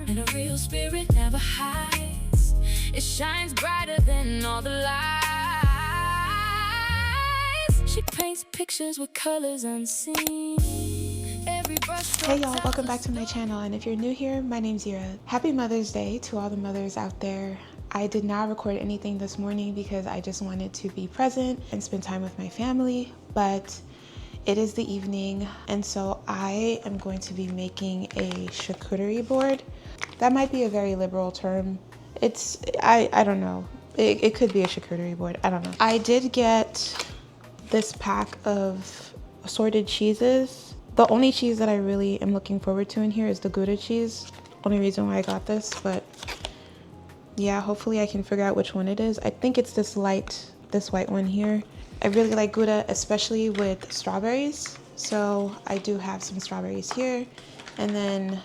And a real spirit never hides. It shines brighter than all the lights. She paints pictures with colors unseen. Hey y'all, welcome back to my channel, and if you're new here, my name's Ira. Happy Mother's Day to all the mothers out there. I did not record anything this morning because I just wanted to be present and spend time with my family, but it is the evening, and so I am going to be making a charcuterie board. That might be a very liberal term. I don't know. It could be a charcuterie board, I don't know. I did get this pack of assorted cheeses. The only cheese that I really am looking forward to in here is the Gouda cheese. Only reason why I got this, but yeah, hopefully I can figure out which one it is. I think it's this white one here. I really like Gouda, especially with strawberries. So I do have some strawberries here. And then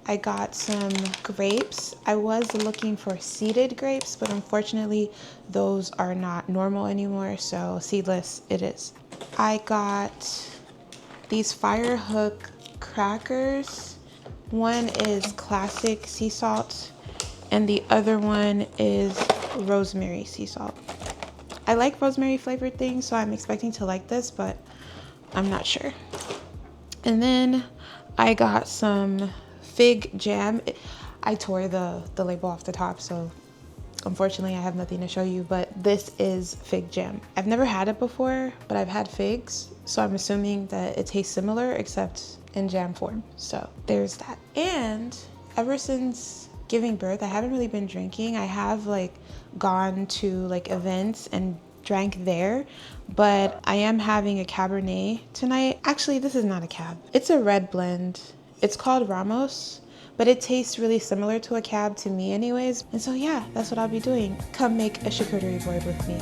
I got some grapes. I was looking for seeded grapes, but unfortunately those are not normal anymore, so seedless it is. I got these fire hook crackers. One is classic sea salt and the other one is rosemary sea salt. I like rosemary flavored things, so I'm expecting to like this, but I'm not sure. And then I got some fig jam. I tore the label off the top, so unfortunately I have nothing to show you, but this is fig jam. I've never had it before, but I've had figs, so I'm assuming that it tastes similar except in jam form. So there's that. And ever since giving birth, I haven't really been drinking. I have like gone to like events and drank there, but I am having a Cabernet tonight. Actually, this is not a Cab. It's a red blend. It's called Ramos, but it tastes really similar to a Cab to me anyways. And so yeah, that's what I'll be doing. Come make a charcuterie board with me.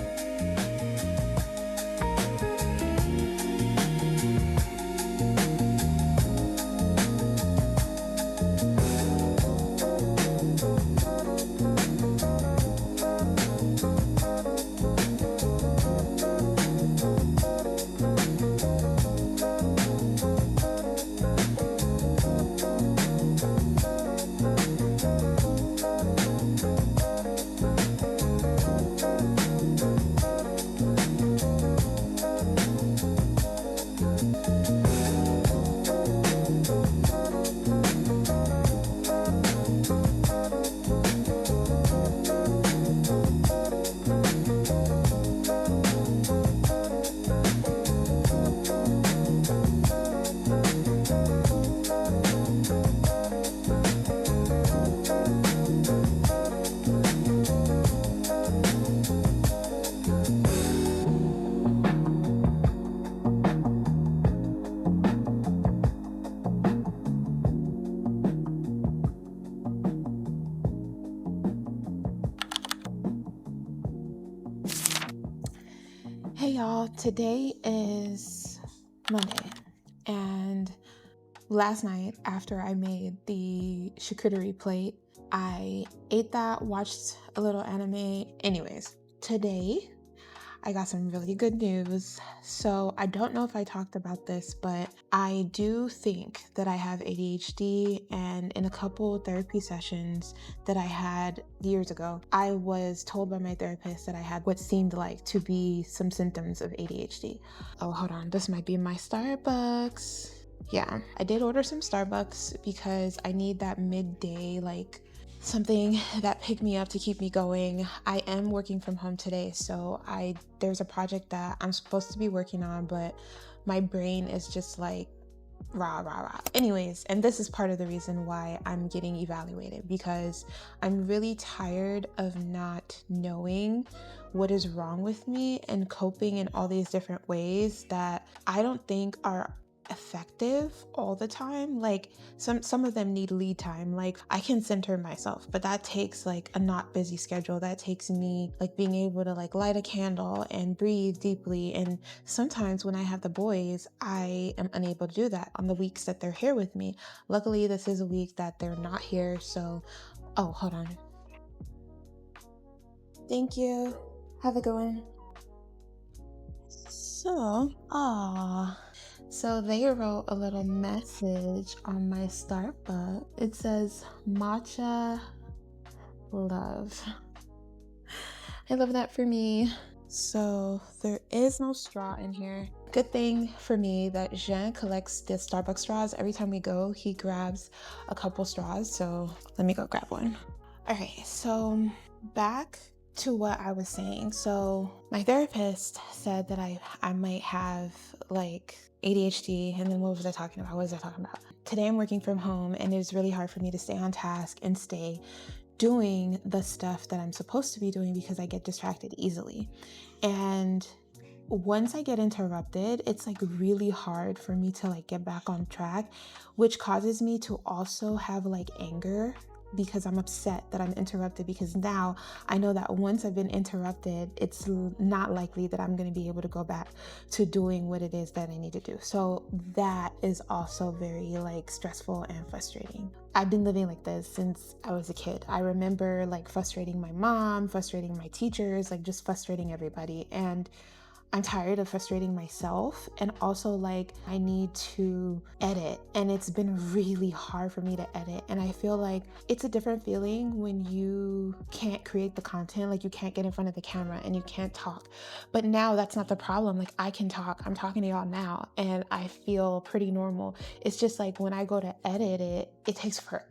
Hey y'all, today is Monday, and last night after I made the charcuterie plate, I ate that, watched a little anime. Anyways, today I got some really good news. So I don't know if I talked about this, but I do think that I have ADHD, and in a couple therapy sessions that I had years ago, I was told by my therapist that I had what seemed like to be some symptoms of ADHD. Oh, hold on, this might be my Starbucks. Yeah, I did order some Starbucks because I need that midday, like something that picked me up to keep me going. I am working from home today, so there's a project that I'm supposed to be working on, but my brain is just like rah. Anyways, and this is part of the reason why I'm getting evaluated, because I'm really tired of not knowing what is wrong with me and coping in all these different ways that I don't think are effective all the time. Like some of them need lead time. Like I can center myself, but that takes like a not busy schedule. That takes me like being able to like light a candle and breathe deeply. And sometimes when I have the boys, I am unable to do that on the weeks that they're here with me. Luckily, this is a week that they're not here. So, oh, hold on. Thank you. Have a good one. So, So they wrote a little message on my Starbucks. It says matcha love. I love that for me. So there is no straw in here. Good thing for me that Jean collects the Starbucks straws. Every time we go, he grabs a couple straws. So let me go grab one. All right, so back to what I was saying. So my therapist said that I might have like ADHD, and then what was I talking about? What was I talking about? Today I'm working from home, and it's really hard for me to stay on task and stay doing the stuff that I'm supposed to be doing because I get distracted easily. And once I get interrupted, it's like really hard for me to like get back on track, which causes me to also have like anger because I'm upset that I'm interrupted, because now I know that once I've been interrupted, it's not likely that I'm going to be able to go back to doing what it is that I need to do. So that is also very like stressful and frustrating. I've been living like this since I was a kid. I remember like frustrating my mom, frustrating my teachers, like just frustrating everybody. And I'm tired of frustrating myself, and also like I need to edit, and it's been really hard for me to edit. And I feel like it's a different feeling when you can't create the content, like you can't get in front of the camera and you can't talk. But now that's not the problem. Like I can talk, I'm talking to y'all now, and I feel pretty normal. It's just like when I go to edit it, it takes forever.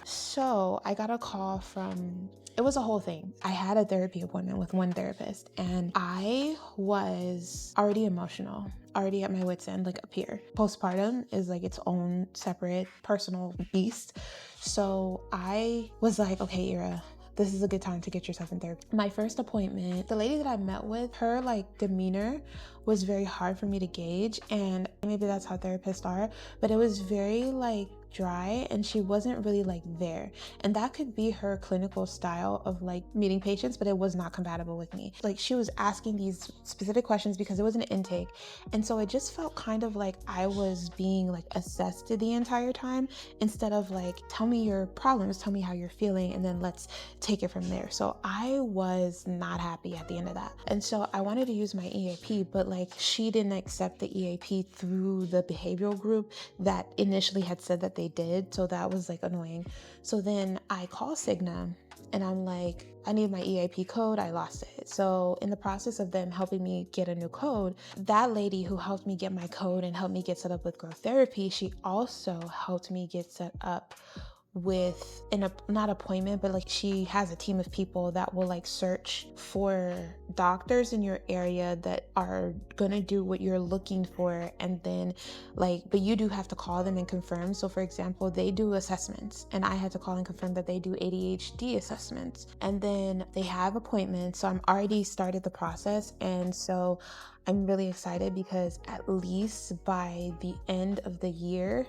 So I got a call from, it was a whole thing. I had a therapy appointment with one therapist, and I was already emotional, already at my wit's end, like up here. Postpartum is like its own separate personal beast. So I was like, okay, Ira, this is a good time to get yourself in therapy. My first appointment, the lady that I met with, her like demeanor was very hard for me to gauge, and maybe that's how therapists are, but it was very like dry, and she wasn't really like there. And that could be her clinical style of like meeting patients, but it was not compatible with me. Like she was asking these specific questions because it was an intake, and so it just felt kind of like I was being like assessed the entire time, instead of like, tell me your problems, tell me how you're feeling, and then let's take it from there. So I was not happy at the end of that, and so I wanted to use my EAP, but like she didn't accept the EAP through the behavioral group that initially had said that they did. So that was like annoying. So then I call Cigna and I'm like, I need my EAP code, I lost it. So in the process of them helping me get a new code, that lady who helped me get my code and helped me get set up with growth therapy, she also helped me get set up with not appointment, but like she has a team of people that will like search for doctors in your area that are gonna do what you're looking for, and then like, but you do have to call them and confirm. So for example, they do assessments, and I had to call and confirm that they do ADHD assessments, and then they have appointments. So I'm already started the process, and so I'm really excited because at least by the end of the year,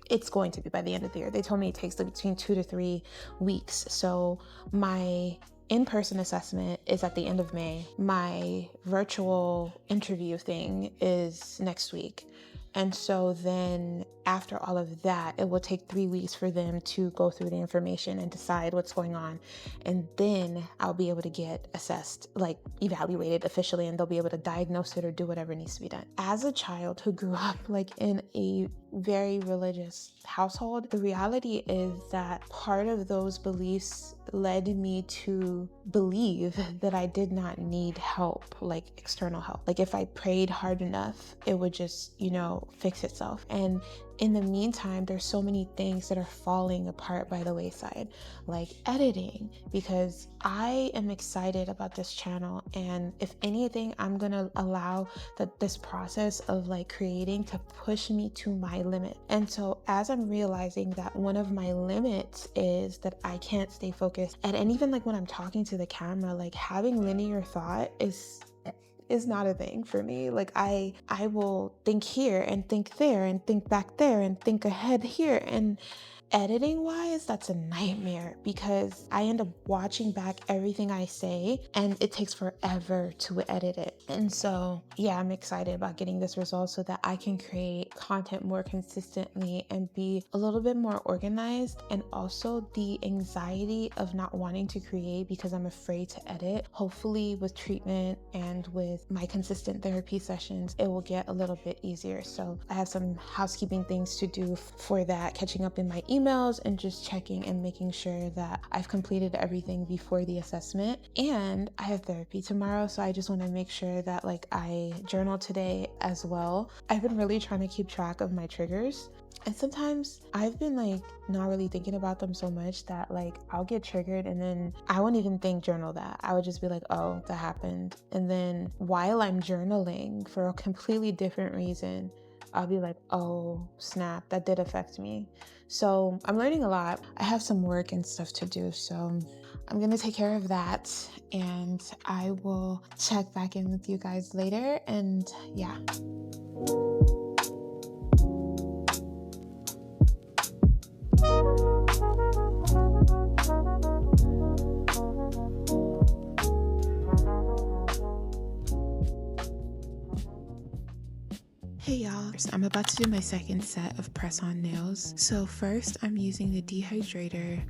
it's going to be by the end of the year. They told me it takes between 2 to 3 weeks. So my in-person assessment is at the end of May. My virtual interview thing is next week. And so then after all of that, it will take 3 weeks for them to go through the information and decide what's going on. And then I'll be able to get assessed, like evaluated officially, and they'll be able to diagnose it or do whatever needs to be done. As a child who grew up like in a very religious household, the reality is that part of those beliefs led me to believe that I did not need help, like external help. Like if I prayed hard enough, it would just, fix itself. And in the meantime, there's so many things that are falling apart by the wayside, like editing, because I am excited about this channel. And if anything, I'm going to allow this process of like creating to push me to my limit. And so as I'm realizing that one of my limits is that I can't stay focused, and even like when I'm talking to the camera, like having linear thought is not a thing for me. Like I will think here and think there and think back there and think ahead here, and editing wise, that's a nightmare because I end up watching back everything I say and it takes forever to edit it. And so, yeah, I'm excited about getting this result so that I can create content more consistently and be a little bit more organized. And also the anxiety of not wanting to create because I'm afraid to edit. Hopefully with treatment and with my consistent therapy sessions, it will get a little bit easier. So I have some housekeeping things to do for that, catching up in my emails and just checking and making sure that I've completed everything before the assessment. And I have therapy tomorrow, so I just want to make sure that like I journal today as well. I've been really trying to keep track of my triggers. And sometimes I've been like not really thinking about them so much that like I'll get triggered and then I won't even journal that. I would just be like, oh, that happened. And then while I'm journaling for a completely different reason, I'll be like, oh, snap, that did affect me. So I'm learning a lot. I have some work and stuff to do. So I'm going to take care of that and I will check back in with you guys later. And yeah. Hey y'all, I'm about to do my second set of press-on nails. So first I'm using the dehydrator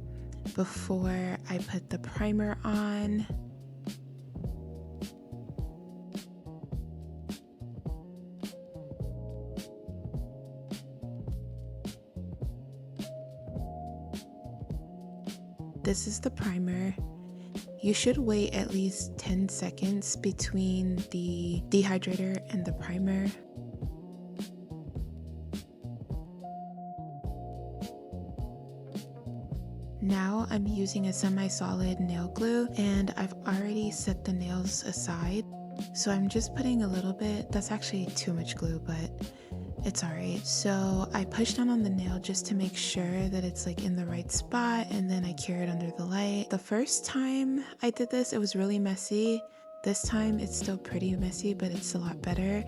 before I put the primer on. This is the primer. You should wait at least 10 seconds between the dehydrator and the primer. Now I'm using a semi-solid nail glue and I've already set the nails aside. So I'm just putting a little bit. That's actually too much glue, but it's alright. So I push down on the nail just to make sure that it's like in the right spot and then I cure it under the light. The first time I did this, it was really messy. This time it's still pretty messy, but it's a lot better.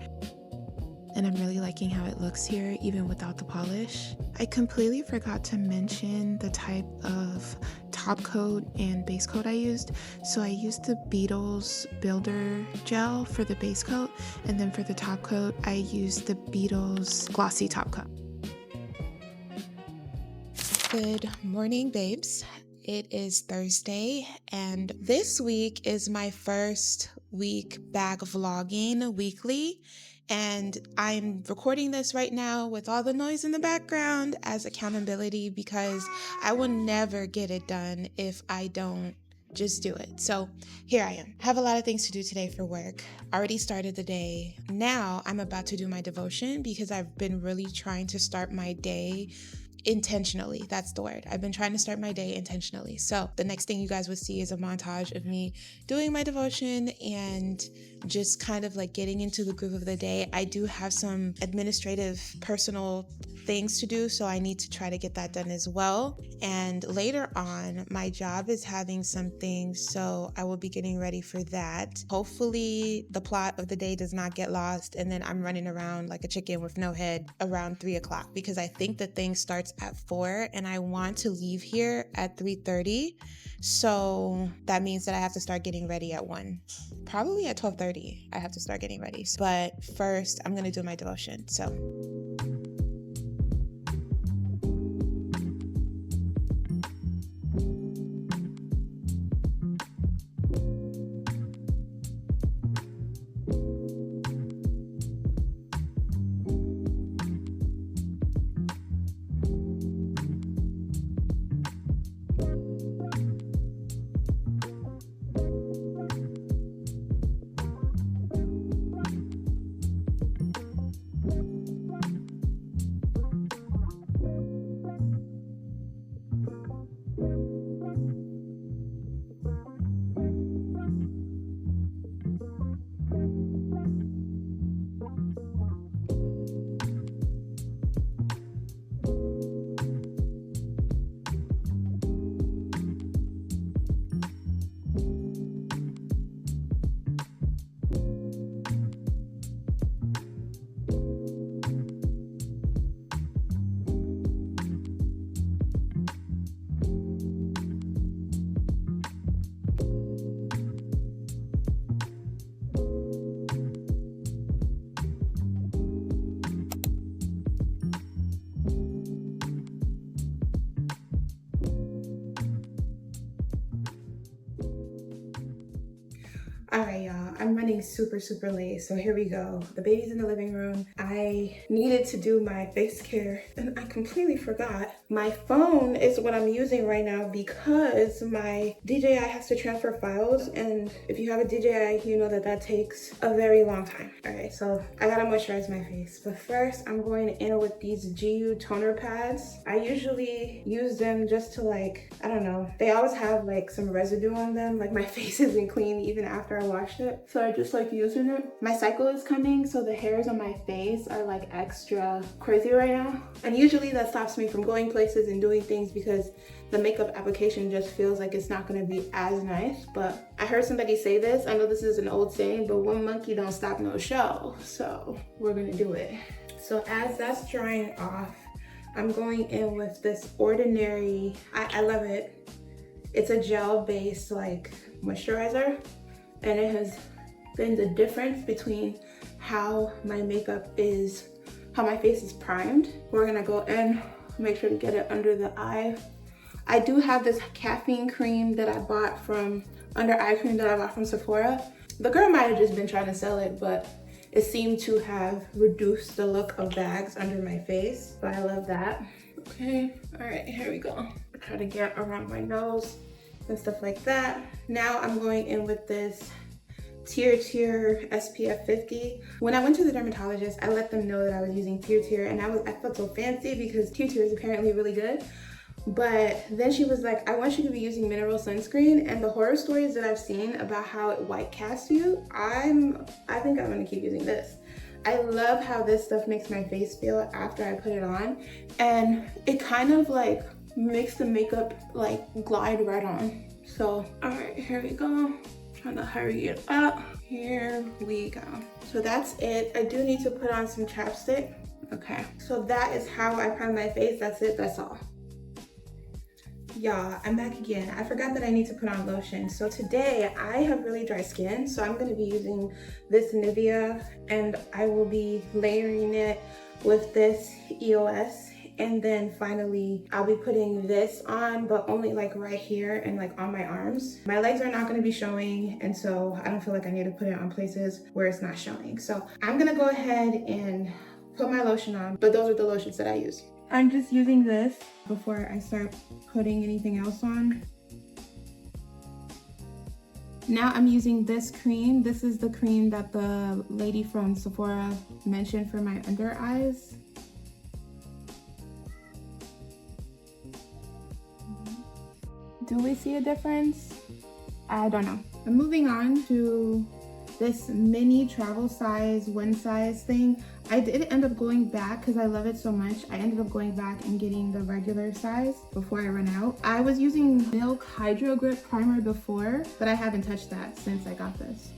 And I'm really liking how it looks here, even without the polish. I completely forgot to mention the type of top coat and base coat I used. So I used the Beetles Builder Gel for the base coat, and then for the top coat, I used the Beetles Glossy Top Coat. Good morning, babes. It is Thursday, and this week is my first week back vlogging weekly. And I'm recording this right now with all the noise in the background as accountability because I will never get it done if I don't just do it. So here I am. I have a lot of things to do today for work. Already started the day. Now I'm about to do my devotion because I've been really trying to start my day intentionally. That's the word. I've been trying to start my day intentionally. So the next thing you guys would see is a montage of me doing my devotion and just kind of like getting into the groove of the day. I do have some administrative personal things to do, so I need to try to get that done as well. And later on, my job is having some things, so I will be getting ready for that. Hopefully the plot of the day does not get lost and then I'm running around like a chicken with no head around 3 o'clock because I think the thing starts at 4 and I want to leave here at 3:30. So that means that I have to start getting ready at 1. Probably at 12:30 I have to start getting ready. But first I'm going to do my devotion. So All right, y'all, I'm running super late, so here we go. The baby's in the living room. I needed to do my face care and I completely forgot. My phone is what I'm using right now because my DJI has to transfer files, and if you have a DJI, you know that takes a very long time. All right, so I gotta moisturize my face, but first I'm going in with these GU toner pads. I usually use them just to, like, I don't know, they always have like some residue on them, like my face isn't clean even after I washed it, so I just like using it. My cycle is coming, so the hairs on my face are like extra crazy right now, and usually that stops me from going places and doing things because the makeup application just feels like it's not going to be as nice. But I heard somebody say this, I know this is an old saying, but one monkey don't stop no show, so we're gonna do it. So as that's drying off, I'm going in with this Ordinary, I love it, it's a gel based like moisturizer, and it has been the difference between how my makeup is, how my face is primed. We're gonna go in, make sure to get it under the eye. I do have this caffeine cream that I bought from, under eye cream that I bought from Sephora. The girl might have just been trying to sell it, but it seemed to have reduced the look of bags under my face, so I love that. Okay, all right, here we go. Try to get around my nose and stuff like that. Now I'm going in with this TierTier SPF 50. When I went to the dermatologist, I let them know that I was using TierTier, and I felt so fancy because TierTier is apparently really good. But then she was like, I want you to be using mineral sunscreen, and the horror stories that I've seen about how it white casts you, I think I'm gonna keep using this. I love how this stuff makes my face feel after I put it on, and it kind of like makes the makeup like glide right on. So, all right, here we go. Trying to hurry it up. Here we go. So that's it. I do need to put on some chapstick. Okay, so that is how I prime my face. That's it, that's all. Y'all, I'm back again. I forgot that I need to put on lotion. So today I have really dry skin, so I'm gonna be using this Nivea, and I will be layering it with this EOS, and then finally I'll be putting this on, but only like right here and like on my arms. My legs are not gonna be showing, and so I don't feel like I need to put it on places where it's not showing. So I'm gonna go ahead and put my lotion on, but those are the lotions that I use. I'm just using this before I start putting anything else on. Now I'm using this cream. This is the cream that the lady from Sephora mentioned for my under eyes. Do we see a difference? I don't know. I'm moving on to this mini travel size, one size thing. I did end up going back because I love it so much. I ended up going back and getting the regular size before I ran out. I was using Milk Hydro Grip Primer before, but I haven't touched that since I got this.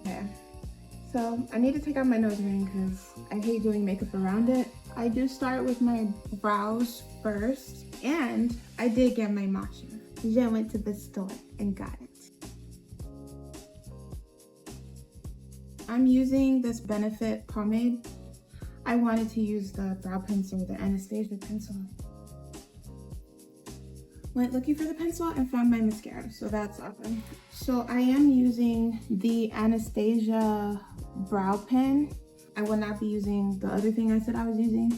Okay, so I need to take out my nose ring because I hate doing makeup around it. I do start with my brows first, and I did get my matcha. I went to the store and got it. I'm using this Benefit pomade. I wanted to use the brow pencil, the Anastasia pencil. Went looking for the pencil and found my mascara, so that's awesome. So I am using the Anastasia brow pen. I will not be using the other thing I said I was using,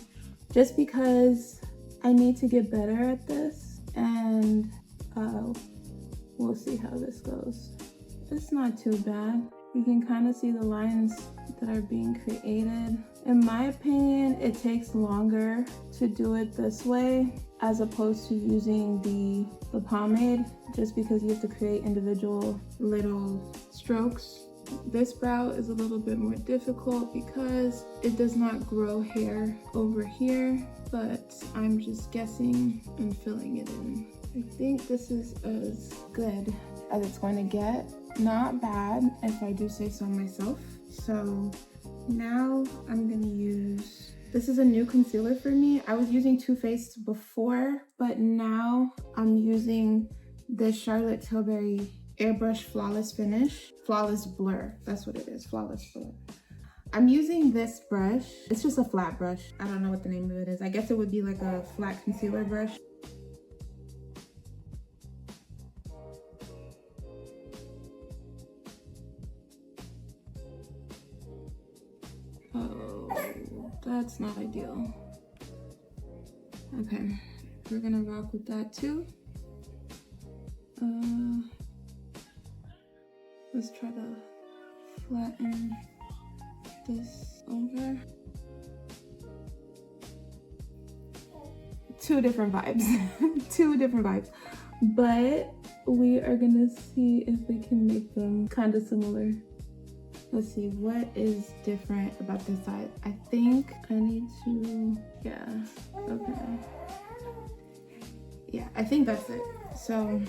just because I need to get better at this, and we'll see how this goes. It's not too bad. You can kind of see the lines that are being created. In my opinion, it takes longer to do it this way as opposed to using the pomade, just because you have to create individual little strokes. This brow is a little bit more difficult because it does not grow hair over here, but I'm just guessing and filling it in. I think this is as good as it's going to get. Not bad, if I do say so myself. So now I'm gonna use, this is a new concealer for me. I was using Too Faced before, but now I'm using this Charlotte Tilbury Airbrush Flawless Finish. Flawless Blur, that's what it is, Flawless Blur. I'm using this brush. It's just a flat brush. I don't know what the name of it is. I guess it would be like a flat concealer brush. Oh, that's not ideal. Okay, we're gonna rock with that too. Let's try to flatten this over. Two different vibes. Two different vibes. But we are gonna see if we can make them kind of similar. Let's see, what is different about this side? I think I need to, yeah, okay. Yeah, I think that's it. So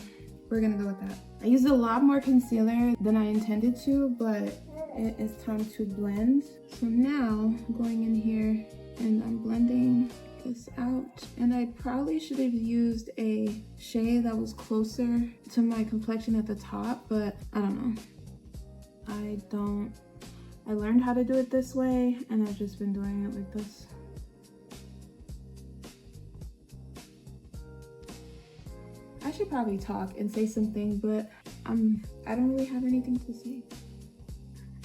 we're gonna go with that. I used a lot more concealer than I intended to, but it is time to blend. So now I'm going in here and I'm blending this out. And I probably should have used a shade that was closer to my complexion at the top, but I don't know. I learned how to do it this way and I've just been doing it like this. I should probably talk and say something, but I don't really have anything to say.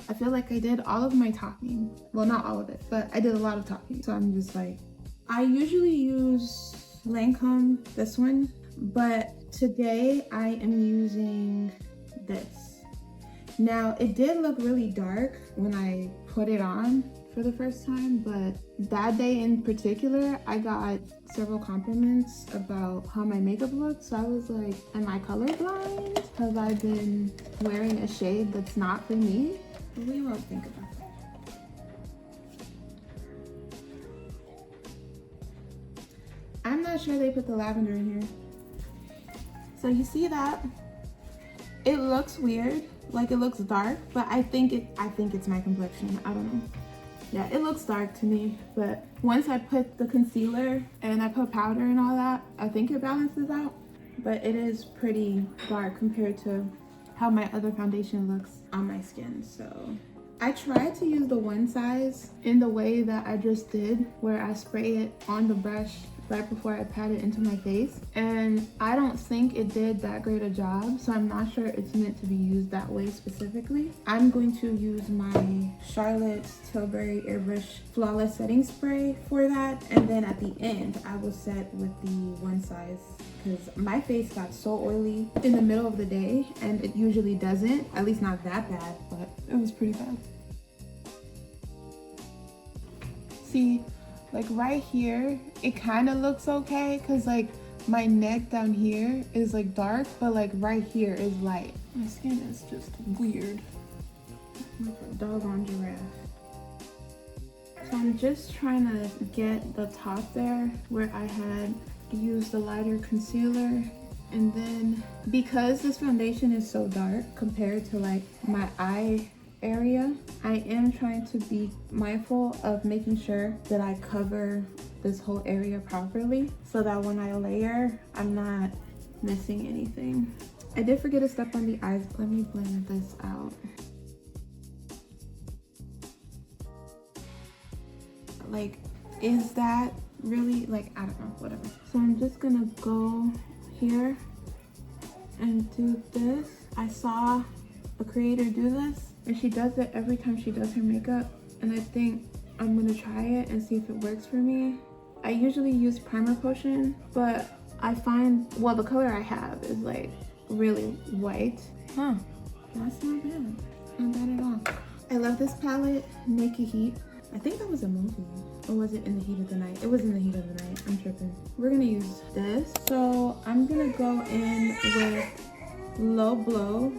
I feel like I did all of my talking. Well, not all of it, but I did a lot of talking. So I'm just like, I usually use Lancome, this one, but today I am using this. Now, it did look really dark when I put it on for the first time, but that day in particular, I got several compliments about how my makeup looked. So I was like, am I colorblind? Have I been wearing a shade that's not for me? But we won't think about that. I'm not sure they put the lavender in here. So you see that? It looks weird, like it looks dark, but I think it's my complexion. I don't know. Yeah, it looks dark to me, but once I put the concealer and I put powder and all that, I think it balances out. But it is pretty dark compared to how my other foundation looks on my skin. So I tried to use the one size in the way that I just did, where I spray it on the brush right before I pat it into my face, and I don't think it did that great a job, so I'm not sure it's meant to be used that way specifically. I'm going to use my Charlotte's Tilbury Airbrush Flawless Setting Spray for that, and then at the end I will set with the one size, because my face got so oily in the middle of the day, and it usually doesn't, at least not that bad, but it was pretty bad. See, like right here, it kind of looks okay because like my neck down here is like dark, but like right here is light. My skin is just weird. Like a doggone giraffe. So I'm just trying to get the top there where I had used the lighter concealer. And then because this foundation is so dark compared to like my eye area, I am trying to be mindful of making sure that I cover this whole area properly so that when I layer, I'm not missing anything. I did forget to step on the eyes. Let me blend this out. Like, is that really, like, I don't know, whatever. So I'm just gonna go here and do this. I saw a creator do this, and she does it every time she does her makeup, and I think I'm gonna try it and see if it works for me. I usually use primer potion, but I find, well, the color I have is like really white. Huh, that's not bad. Not bad at all. I love this palette, Naked Heat. I think that was a movie. Or was it In the Heat of the Night? It was In the Heat of the Night. I'm tripping. We're gonna use this. So I'm gonna go in with Low Blow.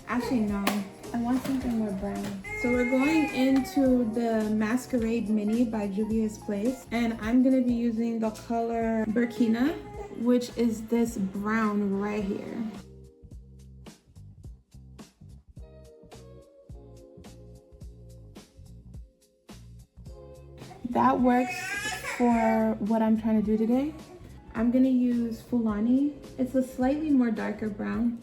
Actually, no. I want something more brown. So we're going into the Masquerade Mini by Juvia's Place, and I'm gonna be using the color Burkina, which is this brown right here. That works for what I'm trying to do today. I'm gonna use Fulani. It's a slightly more darker brown.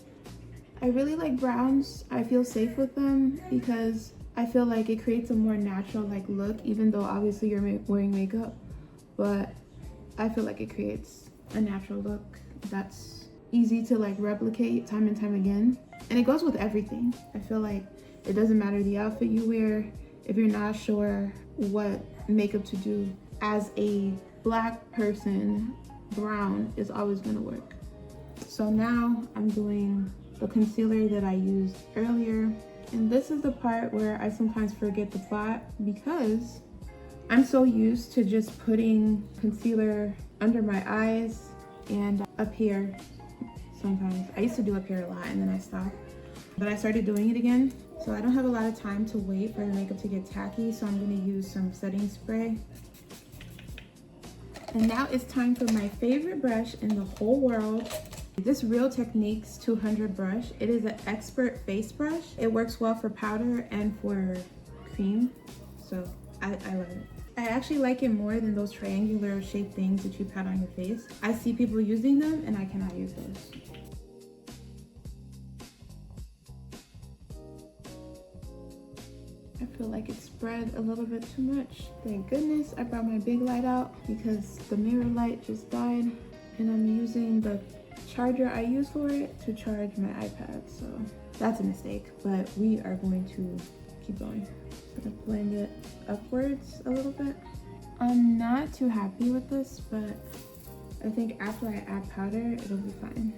I really like browns. I feel safe with them because I feel like it creates a more natural like look, even though obviously you're wearing makeup, but I feel like it creates a natural look that's easy to like replicate time and time again. And it goes with everything. I feel like it doesn't matter the outfit you wear. If you're not sure what makeup to do, as a black person, brown is always gonna work. So now I'm doing the concealer that I used earlier. And this is the part where I sometimes forget the plot because I'm so used to just putting concealer under my eyes and up here sometimes. I used to do up here a lot and then I stopped. But I started doing it again. So I don't have a lot of time to wait for the makeup to get tacky. So I'm gonna use some setting spray. And now it's time for my favorite brush in the whole world. This Real Techniques 200 brush. It is an expert face brush. It works well for powder and for cream. So I love it. I actually like it more than those triangular shaped things that you pat on your face. I see people using them and I cannot use those. I feel like it spread a little bit too much. Thank goodness I brought my big light out because the mirror light just died, and I'm using the charger I use for it to charge my iPad. So that's a mistake, but we are going to keep going. I'm gonna blend it upwards a little bit. I'm not too happy with this, but I think after I add powder, it'll be fine.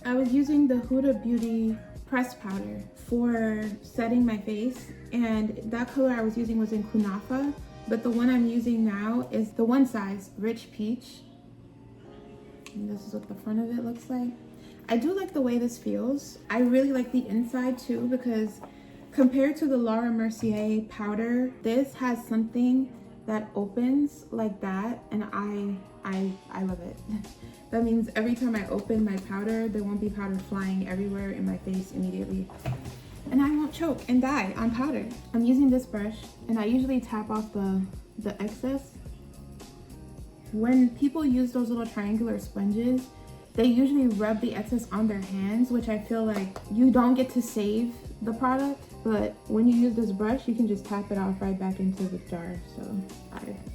I was using the Huda Beauty pressed powder for setting my face, and that color I was using was in Kunafa, but the one I'm using now is the one size Rich Peach. And this is what the front of it looks like. I do like the way this feels. I really like the inside too, because compared to the Laura Mercier powder, this has something that opens like that, and I love it. That means every time I open my powder, there won't be powder flying everywhere in my face immediately. And I won't choke and die on powder. I'm using this brush, and I usually tap off the excess. When people use those little triangular sponges, they usually rub the excess on their hands, which I feel like you don't get to save the product. But when you use this brush, you can just tap it off right back into the jar. So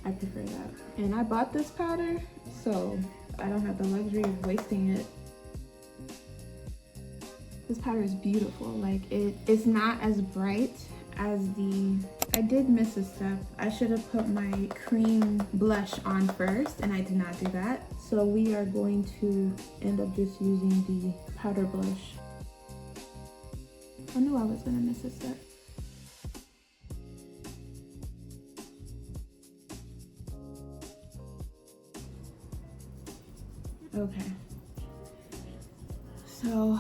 I prefer that. And I bought this powder, so I don't have the luxury of wasting it. This powder is beautiful. Like it's not as bright as I did miss a step. I should have put my cream blush on first, and I did not do that. So we are going to end up just using the powder blush. I knew I was gonna miss a step. Okay, so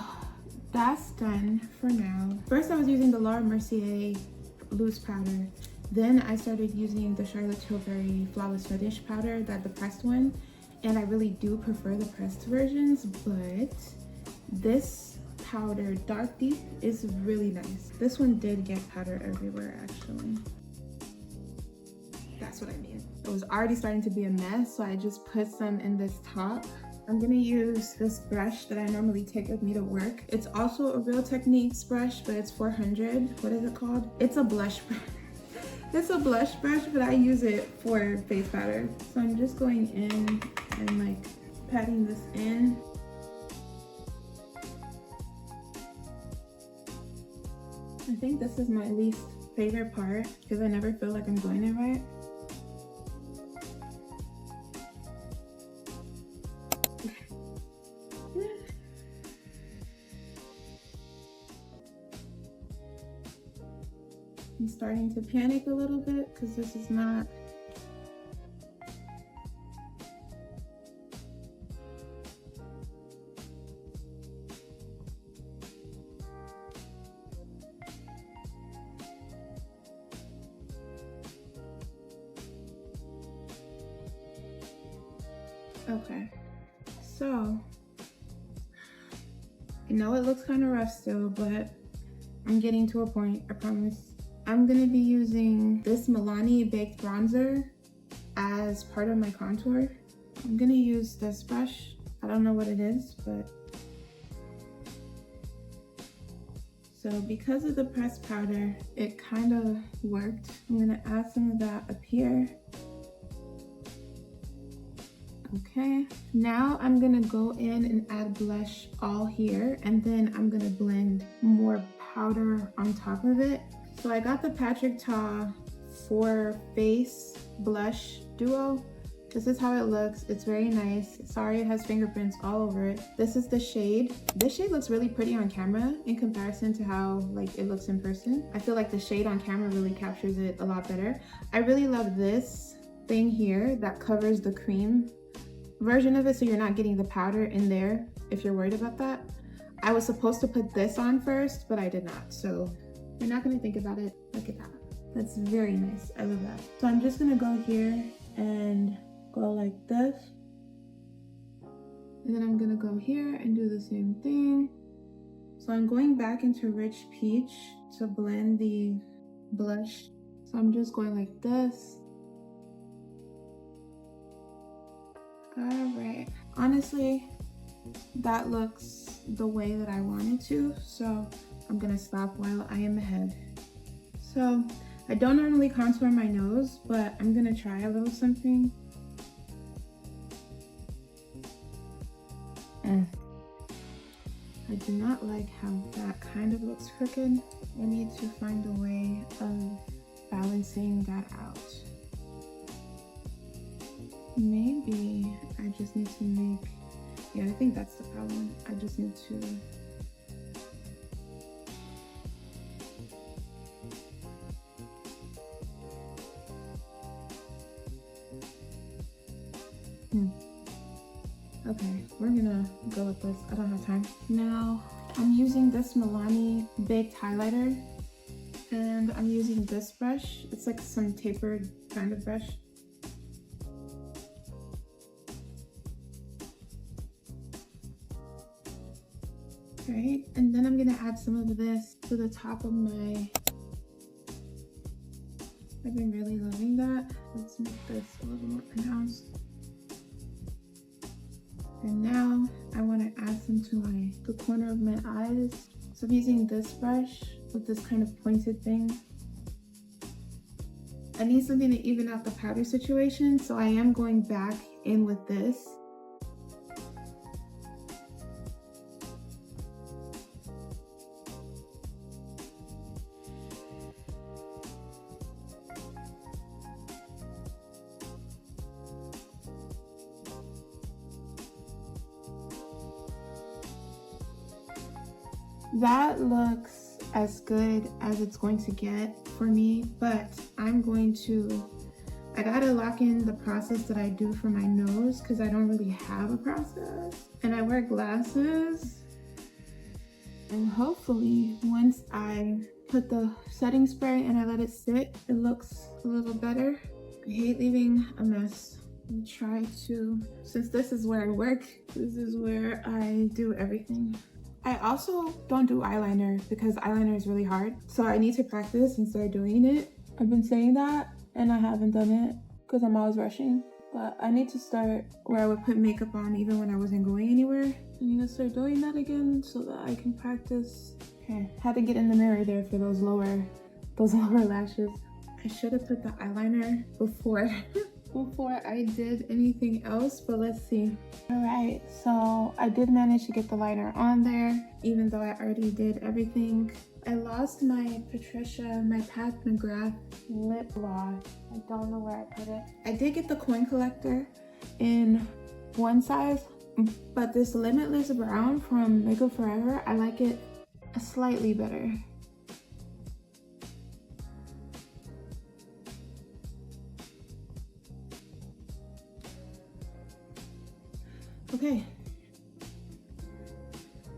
that's done for now. First I was using the Laura Mercier loose powder. Then I started using the Charlotte Tilbury Flawless Finish powder, the pressed one. And I really do prefer the pressed versions, but this powder, Dark Deep, is really nice. This one did get powder everywhere actually. That's what I mean. It was already starting to be a mess, so I just put some in this top. I'm gonna use this brush that I normally take with me to work. It's also a Real Techniques brush, but it's 400. What is it called? It's a blush brush. It's a blush brush, but I use it for face powder. So I'm just going in and like patting this in. I think this is my least favorite part because I never feel like I'm doing it right. I'm starting to panic a little bit because this is not. Okay, so I know it looks kind of rough still, but I'm getting to a point, I promise. I'm gonna be using this Milani Baked Bronzer. as part of my contour. I'm gonna use this brush. I don't know what it is, but so because of the pressed powder, it kind of worked. I'm gonna add some of that up here. Okay, now I'm gonna go in and add blush all here, and then I'm gonna blend more powder on top of it. So I got the Patrick Ta for Face Blush Duo. This is how it looks. It's very nice. Sorry, it has fingerprints all over it. This is the shade. This shade looks really pretty on camera in comparison to how like it looks in person. I feel like the shade on camera really captures it a lot better. I really love this thing here that covers the cream version of it, so you're not getting the powder in there if you're worried about that. I was supposed to put this on first, but I did not. So you're not gonna think about it. Look at that. That's very nice. I love that. So I'm just gonna go here and go like this, and then I'm gonna go here and do the same thing. So I'm going back into Rich Peach to blend the blush. So I'm just going like this. All right, honestly, that looks the way that I wanted to, so I'm gonna stop while I am ahead. So I don't normally contour my nose, but I'm gonna try a little something. I do not like how that kind of looks crooked. I need to find a way of balancing that out. Maybe I just need to make, yeah, I think that's the problem. I just need to okay, we're gonna go with this. I don't have time. Now, I'm using this Milani baked highlighter, and I'm using this brush. It's like some tapered kind of brush. Right, and then I'm gonna add some of this to the top of my, I've been really loving that. Let's make this a little more pronounced. And now I want to add some to the corner of my eyes. So I'm using this brush with this kind of pointed thing. I need something to even out the powder situation, so I am going back in with this. That looks as good as it's going to get for me, but I gotta lock in the process that I do for my nose because I don't really have a process. And I wear glasses. And hopefully once I put the setting spray and I let it sit, it looks a little better. I hate leaving a mess. I try to, since this is where I work, this is where I do everything. I also don't do eyeliner because eyeliner is really hard. So I need to practice and start doing it. I've been saying that and I haven't done it because I'm always rushing. But I need to start where I would put makeup on even when I wasn't going anywhere. I need to start doing that again so that I can practice. Okay, had to get in the mirror there for those lower lashes. I should have put the eyeliner before I did anything else, but let's see. All right, so I did manage to get the liner on there, even though I already did everything. I lost my Pat McGrath lip gloss. I don't know where I put it. I did get the coin collector in one size, but this Limitless Brown from Makeup Forever, I like it slightly better. Okay,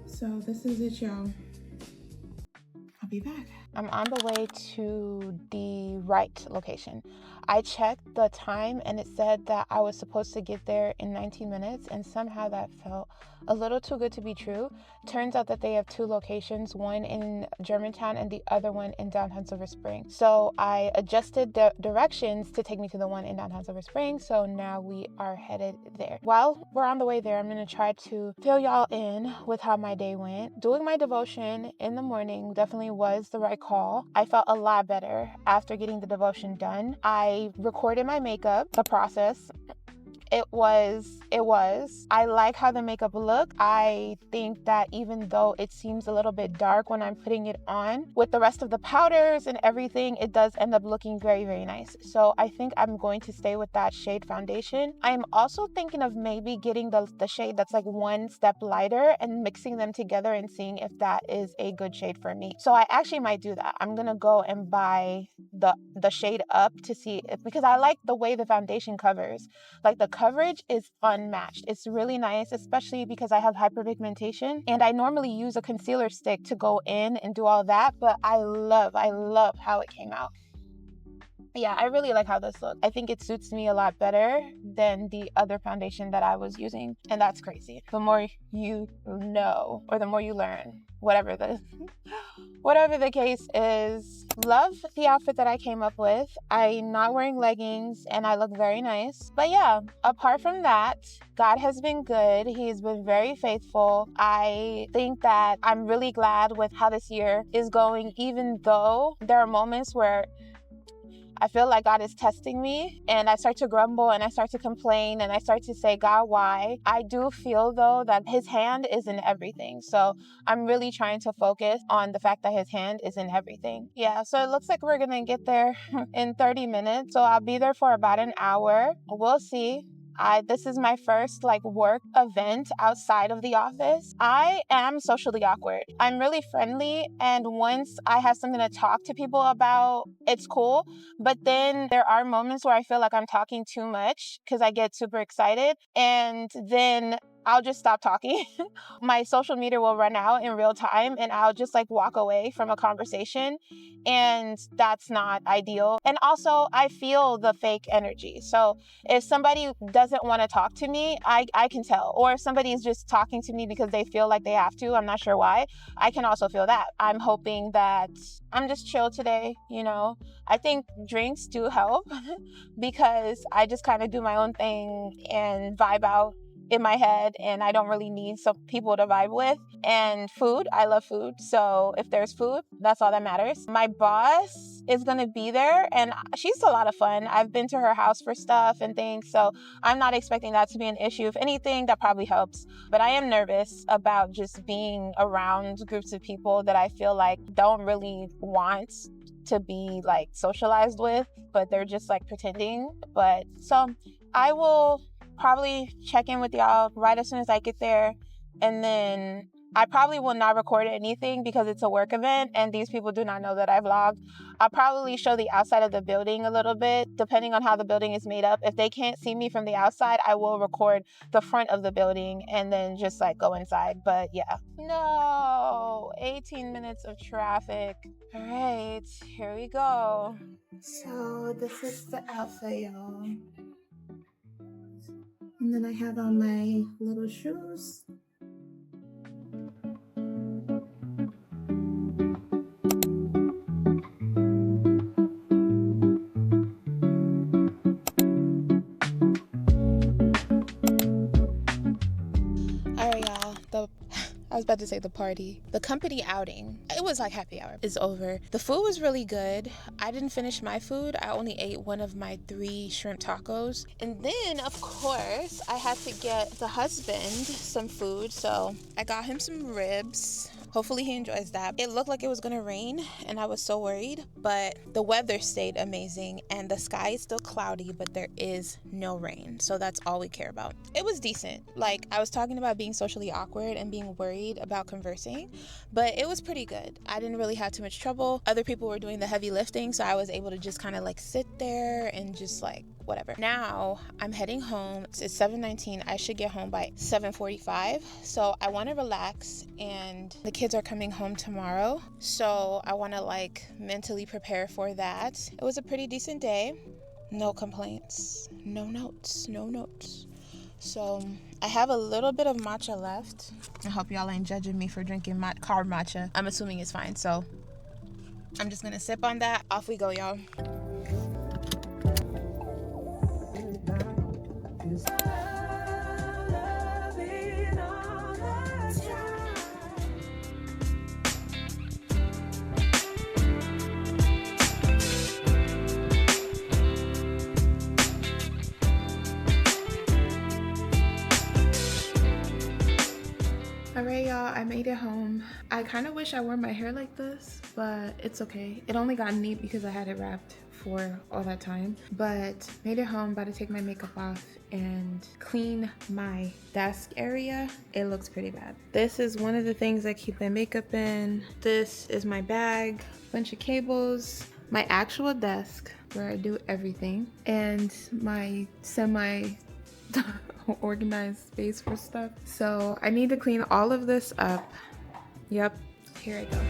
so this is it, y'all. I'll be back. I'm on the way to the right location. I checked the time and it said that I was supposed to get there in 19 minutes, and somehow that felt a little too good to be true. Turns out that they have 2 locations, one in Germantown and the other one in downtown Silver Spring. So I adjusted the directions to take me to the one in downtown Silver Spring, so now we are headed there. While we're on the way there, I'm going to try to fill y'all in with how my day went. Doing my devotion in the morning definitely was the right call. I felt a lot better after getting the devotion done. I recorded my makeup, the process. It was. I like how the makeup looked. I think that even though it seems a little bit dark when I'm putting it on, with the rest of the powders and everything, it does end up looking very, very nice. So I think I'm going to stay with that shade foundation. I'm also thinking of maybe getting the shade that's like one step lighter and mixing them together and seeing if that is a good shade for me. So I actually might do that. I'm gonna go and buy the shade up to see if, because I like the way the foundation covers. Like the coverage is unmatched. It's really nice, especially because I have hyperpigmentation and I normally use a concealer stick to go in and do all that, but I love how it came out. Yeah, I really like how this looks. I think it suits me a lot better than the other foundation that I was using, and that's crazy. The more you know, or the more you learn, whatever the case is. Love the outfit that I came up with. I'm not wearing leggings and I look very nice. But yeah, apart from that, God has been good. He's been very faithful. I think that I'm really glad with how this year is going, even though there are moments where I feel like God is testing me and I start to grumble and I start to complain and I start to say, God, why? I do feel though that his hand is in everything. So I'm really trying to focus on the fact that his hand is in everything. Yeah, so it looks like we're gonna get there in 30 minutes. So I'll be there for about an hour. We'll see. This is my first work event outside of the office. I am socially awkward. I'm really friendly, and once I have something to talk to people about, it's cool. But then there are moments where I feel like I'm talking too much because I get super excited, and then I'll just stop talking. My social meter will run out in real time and I'll just walk away from a conversation, and that's not ideal. And also I feel the fake energy. So if somebody doesn't want to talk to me, I can tell. Or if somebody is just talking to me because they feel like they have to, I'm not sure why, I can also feel that. I'm hoping that I'm just chill today, I think drinks do help because I just kind of do my own thing and vibe out in my head, and I don't really need some people to vibe with. And food, I love food. So if there's food, that's all that matters. My boss is going to be there and she's a lot of fun. I've been to her house for stuff and things, so I'm not expecting that to be an issue. If anything, that probably helps. But I am nervous about just being around groups of people that I feel like don't really want to be socialized with, but they're just pretending. But so I will probably check in with y'all right as soon as I get there, and then I probably will not record anything because it's a work event and these people do not know that I vlogged. I'll probably show the outside of the building a little bit, depending on how the building is made up. If they can't see me from the outside, I will record the front of the building and then just go inside. But yeah. No, 18 minutes of traffic. All right, here we go. So this is the outfit, y'all. And then I have on my little shoes. All right, y'all. I was about to say the party. The company outing, it was happy hour, is over. The food was really good. I didn't finish my food. I only ate one of my 3 shrimp tacos. And then, of course, I had to get the husband some food. So I got him some ribs. Hopefully he enjoys that. It looked like it was gonna rain and I was so worried, but the weather stayed amazing and the sky is still cloudy, but there is no rain. So that's all we care about. It was decent. I was talking about being socially awkward and being worried about conversing, but it was pretty good. I didn't really have too much trouble. Other people were doing the heavy lifting, so I was able to just kind of sit there and just whatever. Now I'm heading home. It's 7:19. I should get home by 7:45. So I want to relax, and the kids are coming home tomorrow. So I want to mentally prepare for that. It was a pretty decent day. No complaints, no notes. So I have a little bit of matcha left. I hope y'all ain't judging me for drinking carb matcha. I'm assuming it's fine, so I'm just gonna sip on that. Off we go, y'all. Alright, y'all, I made it home. I kind of wish I wore my hair like this, but it's okay. It only got neat because I had it wrapped for all that time. But made it home, about to take my makeup off and clean my desk area. It looks pretty bad. This is one of the things I keep my makeup in. This is my bag, bunch of cables, my actual desk where I do everything, and my semi organized space for stuff. So I need to clean all of this up. Yep, here I go.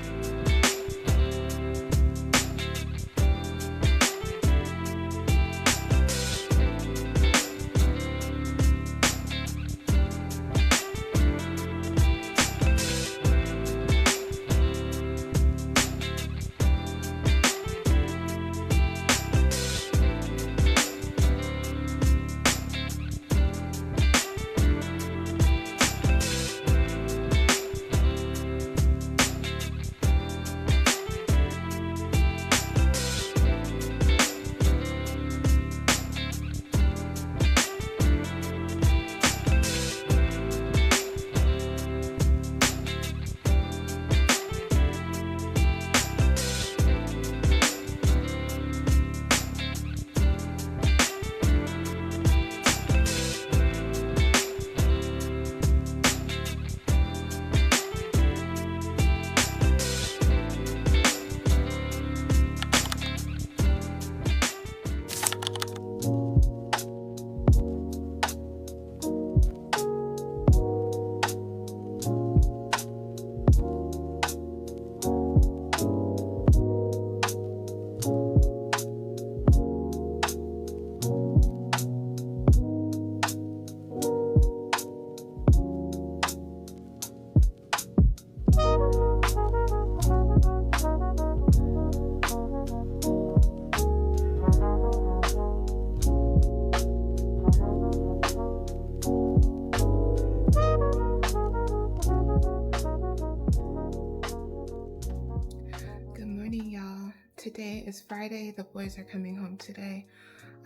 Today is Friday. The boys are coming home today.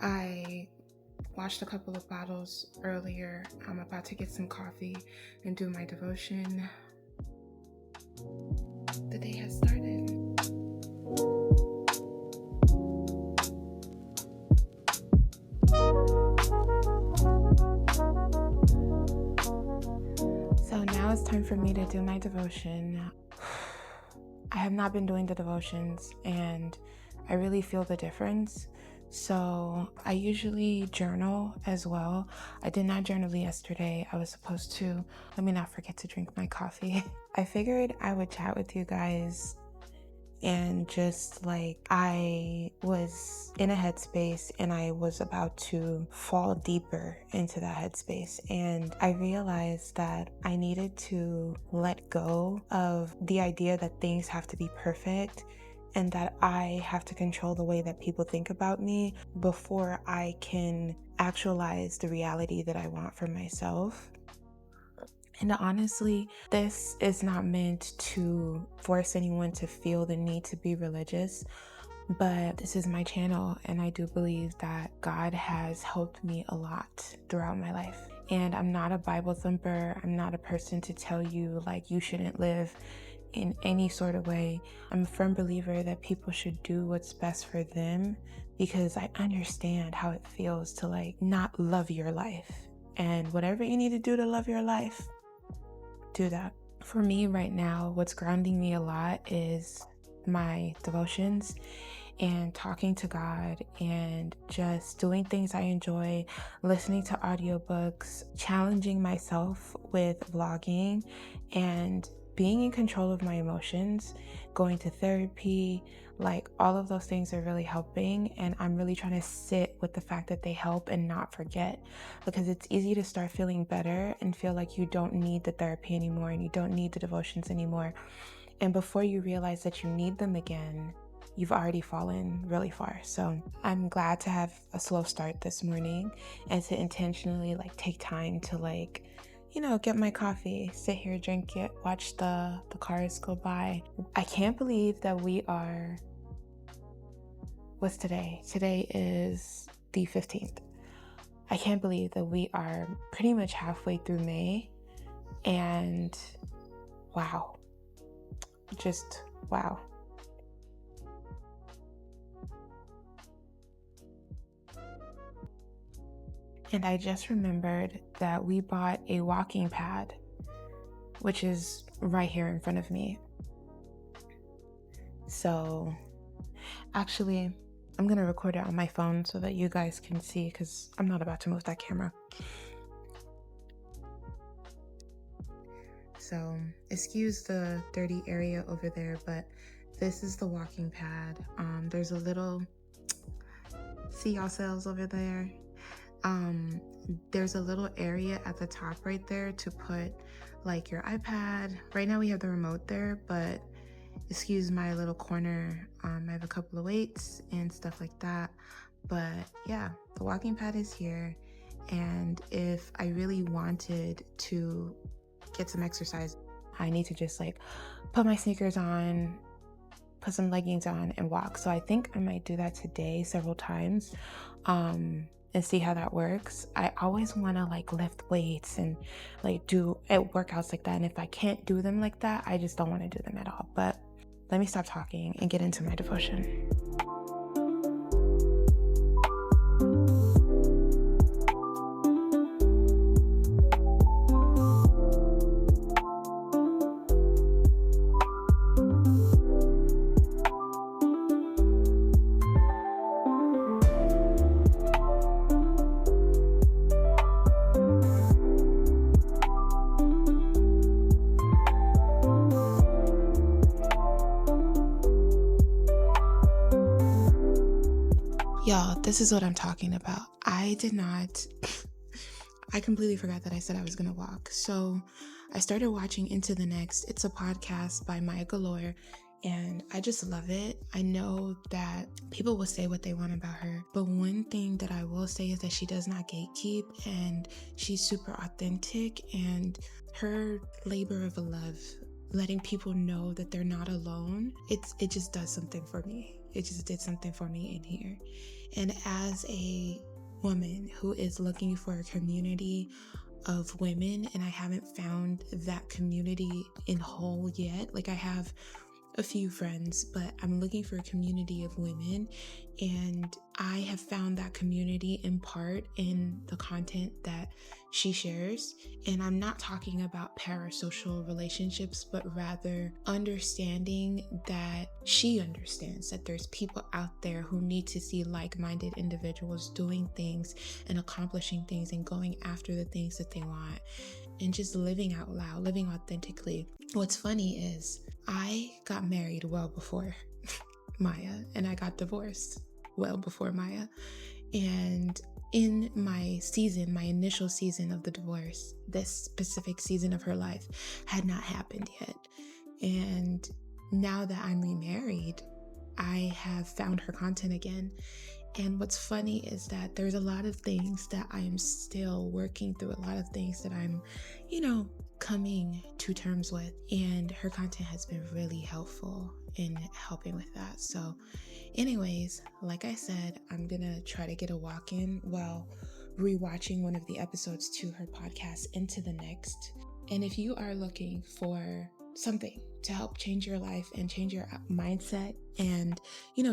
I washed a couple of bottles earlier. I'm about to get some coffee and do my devotion. The day has started. So now it's time for me to do my devotion. I have not been doing the devotions and I really feel the difference. So I usually journal as well. I did not journal yesterday. I was supposed to. Let me not forget to drink my coffee. I figured I would chat with you guys and just I was in a headspace and I was about to fall deeper into that headspace, and I realized that I needed to let go of the idea that things have to be perfect and that I have to control the way that people think about me before I can actualize the reality that I want for myself. And honestly, this is not meant to force anyone to feel the need to be religious, but this is my channel, and I do believe that God has helped me a lot throughout my life. And I'm not a Bible thumper. I'm not a person to tell you you shouldn't live in any sort of way. I'm a firm believer that people should do what's best for them, because I understand how it feels to not love your life. And whatever you need to do to love your life, do that. For me right now, what's grounding me a lot is my devotions and talking to God and just doing things I enjoy, listening to audiobooks, challenging myself with vlogging, and being in control of my emotions, going to therapy, like all of those things are really helping. And I'm really trying to sit with the fact that they help and not forget, because it's easy to start feeling better and feel like you don't need the therapy anymore and you don't need the devotions anymore. And before you realize that you need them again, you've already fallen really far. So I'm glad to have a slow start this morning and to intentionally like take time to like, get my coffee, sit here, drink it, watch the cars go by. I can't believe that what's today? Today is the 15th. I can't believe that we are pretty much halfway through May, and wow, just wow. And I just remembered that we bought a walking pad, which is right here in front of me. So actually, I'm going to record it on my phone so that you guys can see, because I'm not about to move that camera. So excuse the dirty area over there, but this is the walking pad. There's a little, see y'all cells over there? There's a little area at the top right there to put like your iPad. Right now we have the remote there, but excuse my little corner. I have a couple of weights and stuff like that. But yeah, the walking pad is here. And if I really wanted to get some exercise, I need to just like put my sneakers on, put some leggings on and walk. So I think I might do that today several times. And see how that works. I always want to like lift weights and like do workouts like that. And if I can't do them like that, I just don't want to do them at all. But let me stop talking and get into my devotion. Y'all, this is what I'm talking about. I completely forgot that I said I was going to walk. So I started watching Into the Next. It's a podcast by Maya Galore, and I just love it. I know that people will say what they want about her, but one thing that I will say is that she does not gatekeep, and she's super authentic, and her labor of love, letting people know that they're not alone, it just does something for me. It just did something for me in here. And as a woman who is looking for a community of women, and I haven't found that community in whole yet, like I have a few friends, but I'm looking for a community of women, and I have found that community in part in the content that she shares. And I'm not talking about parasocial relationships, but rather understanding that she understands that there's people out there who need to see like-minded individuals doing things and accomplishing things and going after the things that they want and just living out loud, living authentically. What's funny is I got married well before Maya, and I got divorced well before Maya. And in my initial season of the divorce, this specific season of her life had not happened yet. And now that I'm remarried, I have found her content again. And what's funny is that there's a lot of things that I am still working through, a lot of things that I'm, coming to terms with. And her content has been really helpful in helping with that. So anyways, like I said, I'm gonna try to get a walk in while rewatching one of the episodes to her podcast, Into the Next. And if you are looking for something to help change your life and change your mindset, and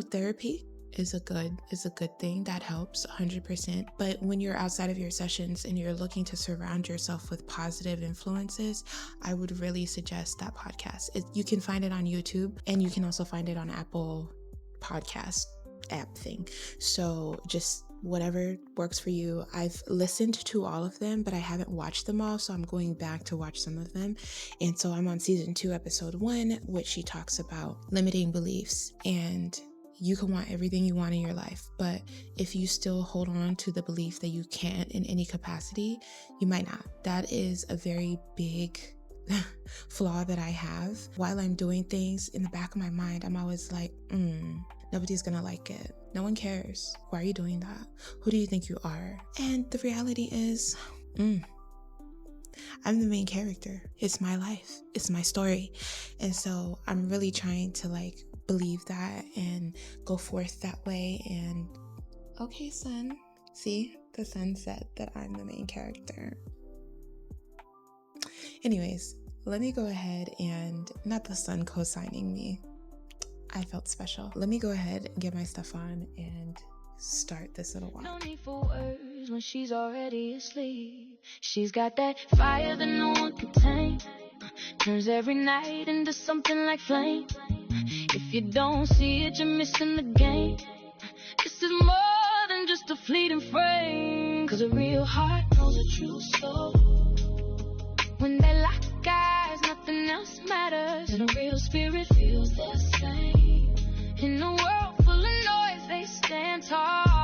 therapy is a good thing that helps 100%. But when you're outside of your sessions and you're looking to surround yourself with positive influences, I would really suggest that podcast. You can find it on YouTube, and you can also find it on Apple Podcast app thing. So just whatever works for you. I've listened to all of them, but I haven't watched them all, so I'm going back to watch some of them. And so I'm on season 2, episode 1, which she talks about limiting beliefs. And you can want everything you want in your life, but if you still hold on to the belief that you can't in any capacity, you might not. That is a very big flaw that I have. While I'm doing things, in the back of my mind, I'm always like, nobody's gonna like it. No one cares. Why are you doing that? Who do you think you are? And the reality is, I'm the main character. It's my life. It's my story. And so I'm really trying to like believe that and go forth that way. And okay, sun. See, the sun said that I'm the main character. Anyways, let me go ahead and, not the sun co-signing me, I felt special. Let me go ahead and get my stuff on and start this little walk. No need for words when she's already asleep. She's got that fire that no one can tame. Turns every night into something like flame. If you don't see it, you're missing the game. This is more than just a fleeting frame. 'Cause a real heart knows a true soul. When they lock eyes, nothing else matters. And a real spirit feels the same. In a world full of noise, they stand tall.